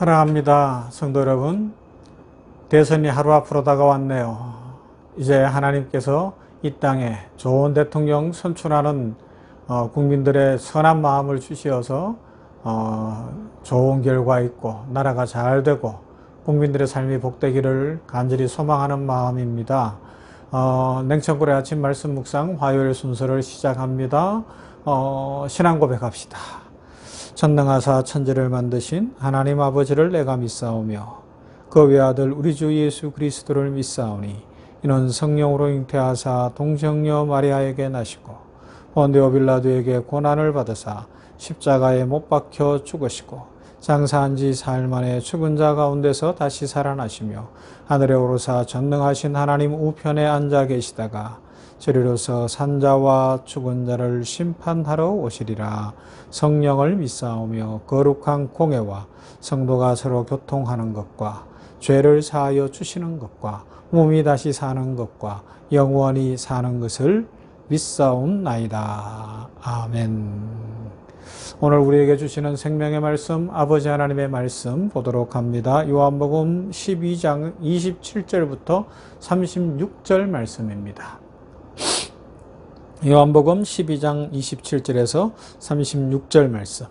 사랑합니다. 성도 여러분, 대선이 하루 앞으로 다가왔네요. 이제 하나님께서 이 땅에 좋은 대통령 선출하는 국민들의 선한 마음을 주시어서 좋은 결과 있고 나라가 잘 되고 국민들의 삶이 복되기를 간절히 소망하는 마음입니다. 냉천골의 아침 말씀 묵상 화요일 순서를 시작합니다. 신앙 고백합시다. 전능하사 천지를 만드신 하나님 아버지를 내가 믿사오며 그 외아들 우리 주 예수 그리스도를 믿사오니 이는 성령으로 잉태하사 동정녀 마리아에게 나시고 본디오 빌라도에게 고난을 받으사 십자가에 못 박혀 죽으시고 장사한 지 사흘 만에 죽은 자 가운데서 다시 살아나시며 하늘에 오르사 전능하신 하나님 우편에 앉아 계시다가 저리로서 산자와 죽은 자를 심판하러 오시리라. 성령을 믿사오며 거룩한 공회와 성도가 서로 교통하는 것과 죄를 사하여 주시는 것과 몸이 다시 사는 것과 영원히 사는 것을 믿사옵나이다. 아멘. 오늘 우리에게 주시는 생명의 말씀, 아버지 하나님의 말씀 보도록 합니다. 요한복음 12장 27절부터 36절 말씀입니다. 요한복음 12장 27절에서 36절 말씀.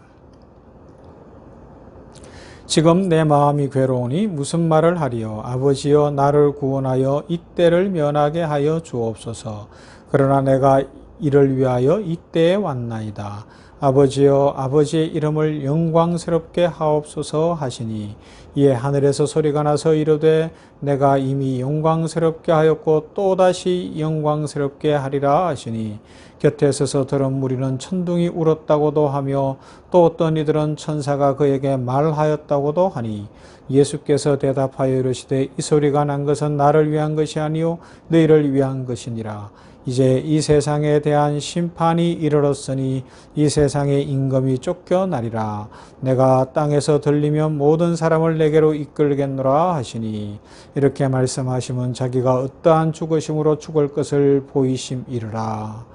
지금 내 마음이 괴로우니 무슨 말을 하리요. 아버지여 나를 구원하여 이때를 면하게 하여 주옵소서. 그러나 내가 이를 위하여 이때에 왔나이다. 아버지여 아버지의 이름을 영광스럽게 하옵소서 하시니 이에 하늘에서 소리가 나서 이르되 내가 이미 영광스럽게 하였고 또다시 영광스럽게 하리라 하시니 곁에 서서 들은 무리는 천둥이 울었다고도 하며 또 어떤 이들은 천사가 그에게 말하였다고도 하니 예수께서 대답하여 이르시되 이 소리가 난 것은 나를 위한 것이 아니요 너희를 위한 것이니라. 이제 이 세상에 대한 심판이 이르렀으니 이 세상의 임금이 쫓겨나리라. 내가 땅에서 들리면 모든 사람을 내게로 이끌겠노라 하시니 이렇게 말씀하시면 자기가 어떠한 죽으심으로 죽을 것을 보이심이르라.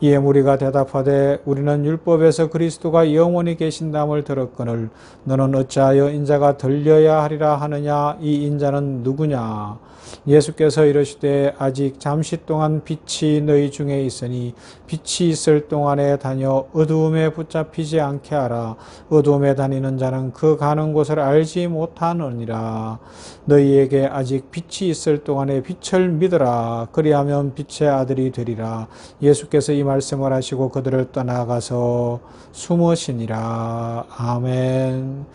이에 무리가 대답하되 우리는 율법에서 그리스도가 영원히 계신담을 들었거늘 너는 어찌하여 인자가 들려야 하리라 하느냐. 이 인자는 누구냐. 예수께서 이르시되 아직 잠시 동안 빛이 너희 중에 있으니 빛이 있을 동안에 다녀 어두움에 붙잡히지 않게 하라. 어두움에 다니는 자는 그 가는 곳을 알지 못하느니라. 너희에게 아직 빛이 있을 동안에 빛을 믿으라. 그리하면 빛의 아들이 되리라. 예수께서 이 말씀을 하시고 그들을 떠나가서 숨으시니라. 아멘.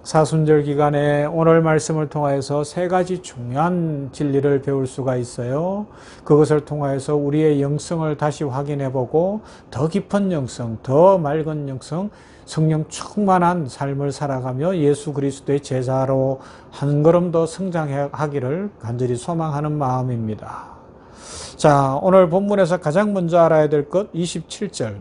사순절 기간에 오늘 말씀을 통하여서 세 가지 중요한 진리를 배울 수가 있어요. 그것을 통하여서 우리의 영성을 다시 확인해보고 더 깊은 영성, 더 맑은 영성, 성령 충만한 삶을 살아가며 예수 그리스도의 제자로 한 걸음 더 성장하기를 간절히 소망하는 마음입니다. 자, 오늘 본문에서 가장 먼저 알아야 될 것 27절.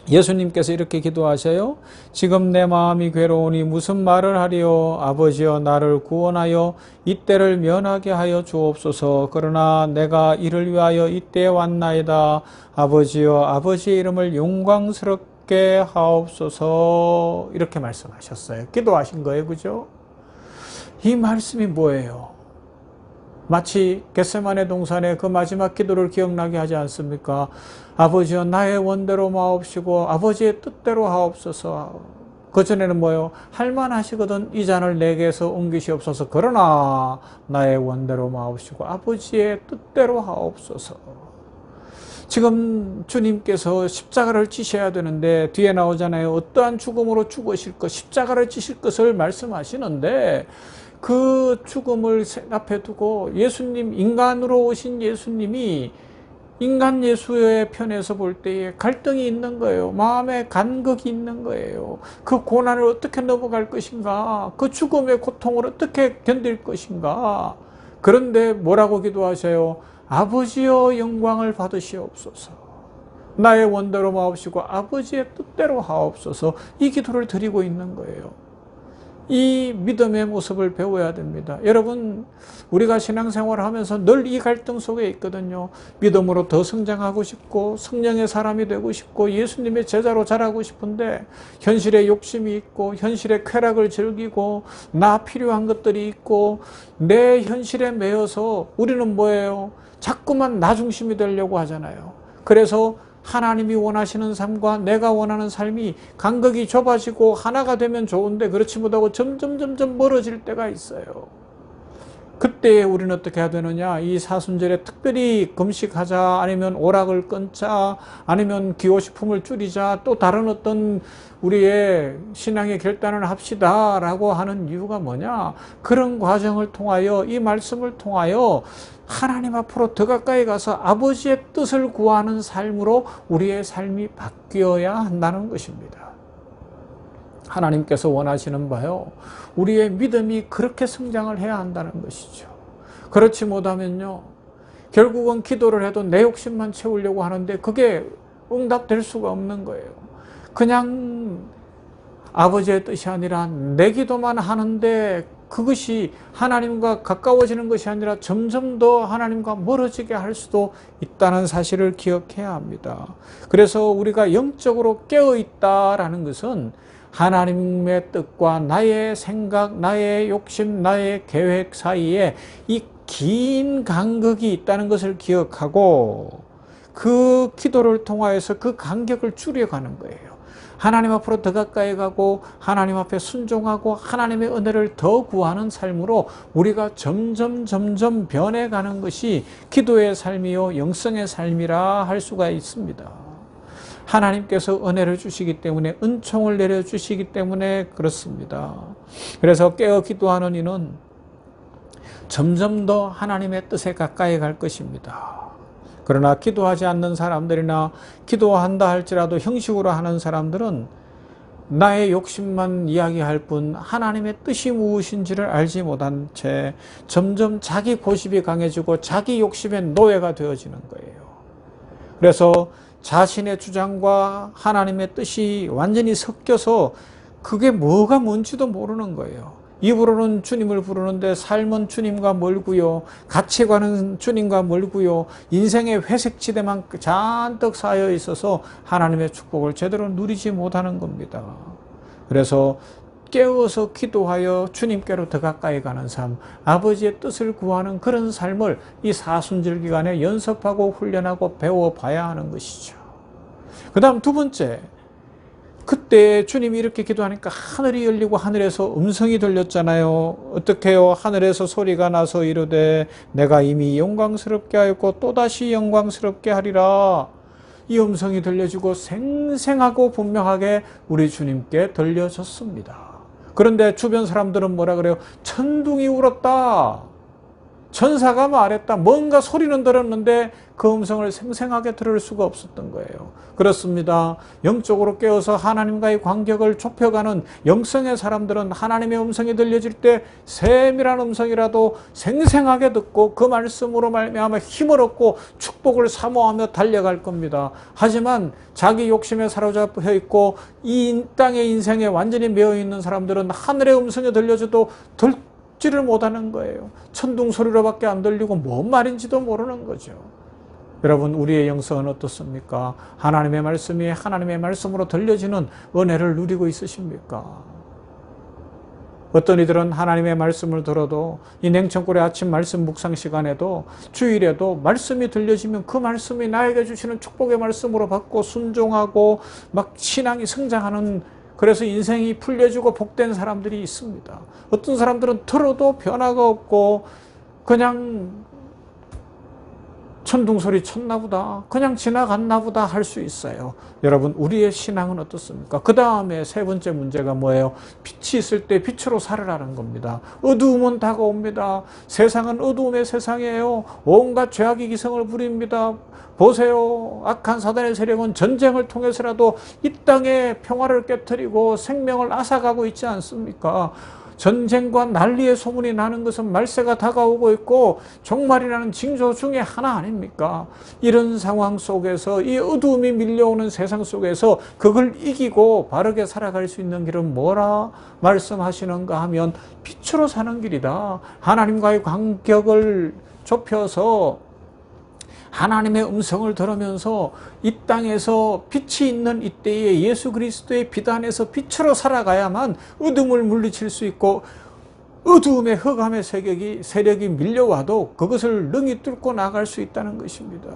예수님께서 이렇게 기도하셔요. 지금 내 마음이 괴로우니 무슨 말을 하리요. 아버지여 나를 구원하여 이때를 면하게 하여 주옵소서. 그러나 내가 이를 위하여 이때에 왔나이다. 아버지여 아버지의 이름을 영광스럽게 하옵소서. 이렇게 말씀하셨어요. 기도하신 거예요. 그죠? 이 말씀이 뭐예요? 마치 겟세마네 동산의 그 마지막 기도를 기억나게 하지 않습니까? 아버지여 나의 원대로 마옵시고 아버지의 뜻대로 하옵소서. 그전에는 뭐예요? 할만하시거든 이 잔을 내게서 옮기시옵소서. 그러나 나의 원대로 마옵시고 아버지의 뜻대로 하옵소서. 지금 주님께서 십자가를 지셔야 되는데 뒤에 나오잖아요. 어떠한 죽음으로 죽으실 것, 십자가를 지실 것을 말씀하시는데 그 죽음을 앞에 두고 예수님, 인간으로 오신 예수님이 인간 예수의 편에서 볼 때에 갈등이 있는 거예요. 마음에 간극이 있는 거예요. 그 고난을 어떻게 넘어갈 것인가? 그 죽음의 고통을 어떻게 견딜 것인가? 그런데 뭐라고 기도하셔요? 아버지여 영광을 받으시옵소서. 나의 원대로 마옵시고 아버지의 뜻대로 하옵소서. 이 기도를 드리고 있는 거예요. 이 믿음의 모습을 배워야 됩니다. 여러분, 우리가 신앙생활을 하면서 늘 이 갈등 속에 있거든요. 믿음으로 더 성장하고 싶고 성령의 사람이 되고 싶고 예수님의 제자로 자라고 싶은데 현실에 욕심이 있고 현실의 쾌락을 즐기고 나 필요한 것들이 있고 내 현실에 매여서 우리는 뭐예요? 자꾸만 나 중심이 되려고 하잖아요. 그래서 하나님이 원하시는 삶과 내가 원하는 삶이 간극이 좁아지고 하나가 되면 좋은데 그렇지 못하고 점점 멀어질 때가 있어요. 그때 우리는 어떻게 해야 되느냐? 이 사순절에 특별히 금식하자, 아니면 오락을 끊자, 아니면 기호식품을 줄이자, 또 다른 어떤 우리의 신앙의 결단을 합시다 라고 하는 이유가 뭐냐? 그런 과정을 통하여, 이 말씀을 통하여 하나님 앞으로 더 가까이 가서 아버지의 뜻을 구하는 삶으로 우리의 삶이 바뀌어야 한다는 것입니다. 하나님께서 원하시는 바요, 우리의 믿음이 그렇게 성장을 해야 한다는 것이죠. 그렇지 못하면요, 결국은 기도를 해도 내 욕심만 채우려고 하는데 그게 응답될 수가 없는 거예요. 그냥 아버지의 뜻이 아니라 내 기도만 하는데 그것이 하나님과 가까워지는 것이 아니라 점점 더 하나님과 멀어지게 할 수도 있다는 사실을 기억해야 합니다. 그래서 우리가 영적으로 깨어있다라는 것은 하나님의 뜻과 나의 생각, 나의 욕심, 나의 계획 사이에 이 긴 간격이 있다는 것을 기억하고 그 기도를 통하여서 그 간격을 줄여가는 거예요. 하나님 앞으로 더 가까이 가고 하나님 앞에 순종하고 하나님의 은혜를 더 구하는 삶으로 우리가 점점 변해가는 것이 기도의 삶이요 영성의 삶이라 할 수가 있습니다. 하나님께서 은혜를 주시기 때문에, 은총을 내려주시기 때문에 그렇습니다. 그래서 깨어 기도하는 이는 점점 더 하나님의 뜻에 가까이 갈 것입니다. 그러나 기도하지 않는 사람들이나 기도한다 할지라도 형식으로 하는 사람들은 나의 욕심만 이야기할 뿐 하나님의 뜻이 무엇인지를 알지 못한 채 점점 자기 고집이 강해지고 자기 욕심의 노예가 되어지는 거예요. 그래서 자신의 주장과 하나님의 뜻이 완전히 섞여서 그게 뭐가 뭔지도 모르는 거예요. 입으로는 주님을 부르는데 삶은 주님과 멀고요, 가치관은 주님과 멀고요, 인생의 회색지대만 잔뜩 쌓여 있어서 하나님의 축복을 제대로 누리지 못하는 겁니다. 그래서 깨어서 기도하여 주님께로 더 가까이 가는 삶, 아버지의 뜻을 구하는 그런 삶을 이 사순절 기간에 연습하고 훈련하고 배워봐야 하는 것이죠. 그 다음 두 번째, 그때 주님이 이렇게 기도하니까 하늘이 열리고 하늘에서 음성이 들렸잖아요. 어떻게 해요? 하늘에서 소리가 나서 이르되 내가 이미 영광스럽게 하였고 또다시 영광스럽게 하리라. 이 음성이 들려지고 생생하고 분명하게 우리 주님께 들려졌습니다. 그런데 주변 사람들은 뭐라 그래요? 천둥이 울었다, 천사가 말했다, 뭔가 소리는 들었는데 그 음성을 생생하게 들을 수가 없었던 거예요. 그렇습니다. 영적으로 깨어서 하나님과의 간격을 좁혀가는 영성의 사람들은 하나님의 음성이 들려질 때 세밀한 음성이라도 생생하게 듣고 그 말씀으로 말미암아 힘을 얻고 축복을 사모하며 달려갈 겁니다. 하지만 자기 욕심에 사로잡혀 있고 이 땅의 인생에 완전히 매여 있는 사람들은 하늘의 음성이 들려줘도 듣지를 못하는 거예요. 천둥 소리로밖에 안 들리고 뭔 말인지도 모르는 거죠. 여러분, 우리의 영성은 어떻습니까? 하나님의 말씀이 하나님의 말씀으로 들려지는 은혜를 누리고 있으십니까? 어떤 이들은 하나님의 말씀을 들어도 이 냉천골의 아침 말씀 묵상 시간에도 주일에도 말씀이 들려지면 그 말씀이 나에게 주시는 축복의 말씀으로 받고 순종하고 막 신앙이 성장하는, 그래서 인생이 풀려지고 복된 사람들이 있습니다. 어떤 사람들은 들어도 변화가 없고 그냥 천둥소리 쳤나 보다, 그냥 지나갔나 보다 할 수 있어요. 여러분, 우리의 신앙은 어떻습니까? 그 다음에 세 번째 문제가 뭐예요? 빛이 있을 때 빛으로 살으라는 겁니다. 어두움은 다가옵니다. 세상은 어두움의 세상이에요. 온갖 죄악이 기성을 부립니다. 보세요. 악한 사단의 세력은 전쟁을 통해서라도 이 땅에 평화를 깨트리고 생명을 앗아가고 있지 않습니까? 전쟁과 난리의 소문이 나는 것은 말세가 다가오고 있고 종말이라는 징조 중에 하나 아닙니까? 이런 상황 속에서 이 어두움이 밀려오는 세상 속에서 그걸 이기고 바르게 살아갈 수 있는 길은 뭐라 말씀하시는가 하면 빛으로 사는 길이다. 하나님과의 간격을 좁혀서 하나님의 음성을 들으면서 이 땅에서 빛이 있는 이때에 예수 그리스도의 빛 안에서 빛으로 살아가야만 어둠을 물리칠 수 있고 어두움의 흑암의 세력이 밀려와도 그것을 능히 뚫고 나갈 수 있다는 것입니다.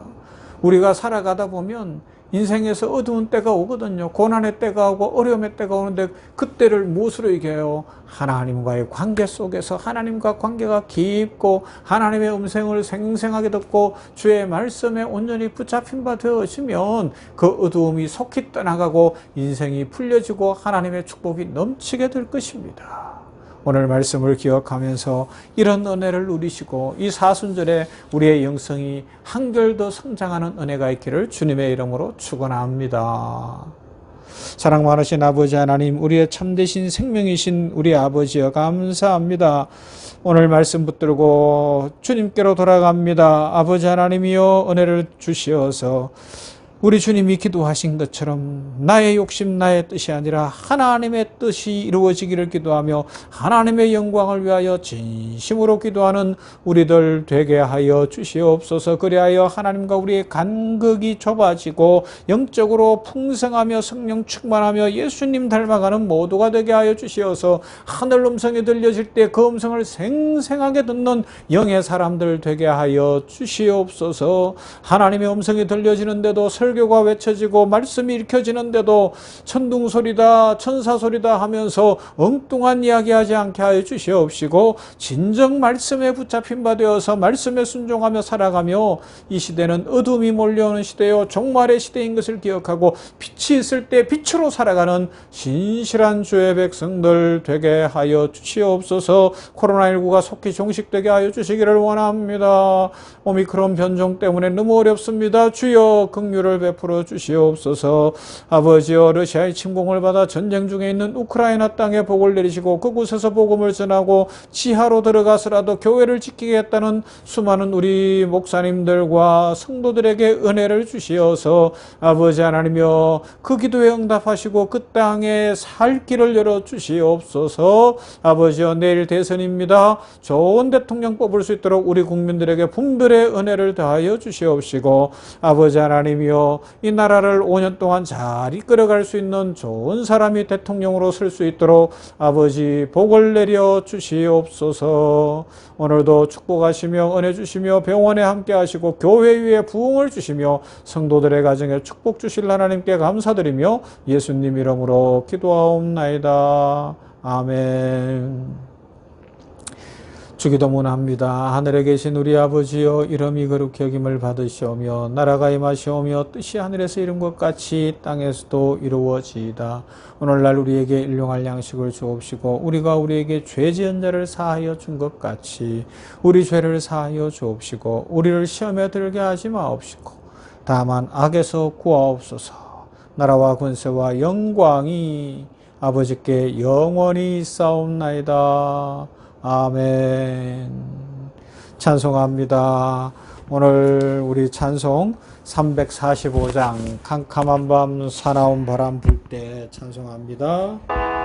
우리가 살아가다 보면 인생에서 어두운 때가 오거든요. 고난의 때가 오고 어려움의 때가 오는데 그때를 무엇으로 이겨요? 하나님과의 관계 속에서 하나님과 관계가 깊고 하나님의 음성을 생생하게 듣고 주의 말씀에 온전히 붙잡힌 바 되어지면 그 어두움이 속히 떠나가고 인생이 풀려지고 하나님의 축복이 넘치게 될 것입니다. 오늘 말씀을 기억하면서 이런 은혜를 누리시고 이 사순절에 우리의 영성이 한결 더 성장하는 은혜가 있기를 주님의 이름으로 축원합니다. 사랑 많으신 아버지 하나님, 우리의 참되신 생명이신 우리 아버지여 감사합니다. 오늘 말씀 붙들고 주님께로 돌아갑니다. 아버지 하나님이여 은혜를 주시어서 우리 주님이 기도하신 것처럼 나의 욕심 나의 뜻이 아니라 하나님의 뜻이 이루어지기를 기도하며 하나님의 영광을 위하여 진심으로 기도하는 우리들 되게 하여 주시옵소서. 그리하여 하나님과 우리의 간극이 좁아지고 영적으로 풍성하며 성령 충만하며 예수님 닮아가는 모두가 되게 하여 주시어서 하늘 음성이 들려질 때 그 음성을 생생하게 듣는 영의 사람들 되게 하여 주시옵소서. 하나님의 음성이 들려지는데도 설교가 외쳐지고 말씀이 읽혀지는데도 천둥소리다 천사소리다 하면서 엉뚱한 이야기하지 않게 하여 주시옵시고 진정 말씀에 붙잡힌 바 되어서 말씀에 순종하며 살아가며 이 시대는 어둠이 몰려오는 시대요 종말의 시대인 것을 기억하고 빛이 있을 때 빛으로 살아가는 신실한 주의 백성들 되게 하여 주시옵소서. 코로나19가 속히 종식되게 하여 주시기를 원합니다. 오미크론 변종 때문에 너무 어렵습니다. 주여 긍휼을 베풀어 주시옵소서. 아버지여 러시아의 침공을 받아 전쟁 중에 있는 우크라이나 땅에 복을 내리시고 그곳에서 복음을 전하고 지하로 들어가서라도 교회를 지키겠다는 수많은 우리 목사님들과 성도들에게 은혜를 주시어서 아버지 하나님이여 그 기도에 응답하시고 그 땅에 살 길을 열어 주시옵소서. 아버지여 내일 대선입니다. 좋은 대통령 뽑을 수 있도록 우리 국민들에게 분별의 은혜를 다하여 주시옵시고 아버지 하나님이여 이 나라를 5년 동안 잘 이끌어갈 수 있는 좋은 사람이 대통령으로 설 수 있도록 아버지 복을 내려 주시옵소서. 오늘도 축복하시며 은혜 주시며 병원에 함께 하시고 교회 위에 부흥을 주시며 성도들의 가정에 축복 주실 하나님께 감사드리며 예수님 이름으로 기도하옵나이다. 아멘. 주기도문합니다. 하늘에 계신 우리 아버지여 이름이 거룩히 여김을 받으시오며 나라가 임하시오며 뜻이 하늘에서 이룬 것 같이 땅에서도 이루어지이다. 오늘날 우리에게 일용할 양식을 주옵시고 우리가 우리에게 죄 지은 자를 사하여 준 것 같이 우리 죄를 사하여 주옵시고 우리를 시험에 들게 하지 마옵시고 다만 악에서 구하옵소서. 나라와 권세와 영광이 아버지께 영원히 있사옵나이다. 아멘. 찬송합니다. 오늘 우리 찬송 345장 캄캄한 밤 사나운 바람 불 때 찬송합니다.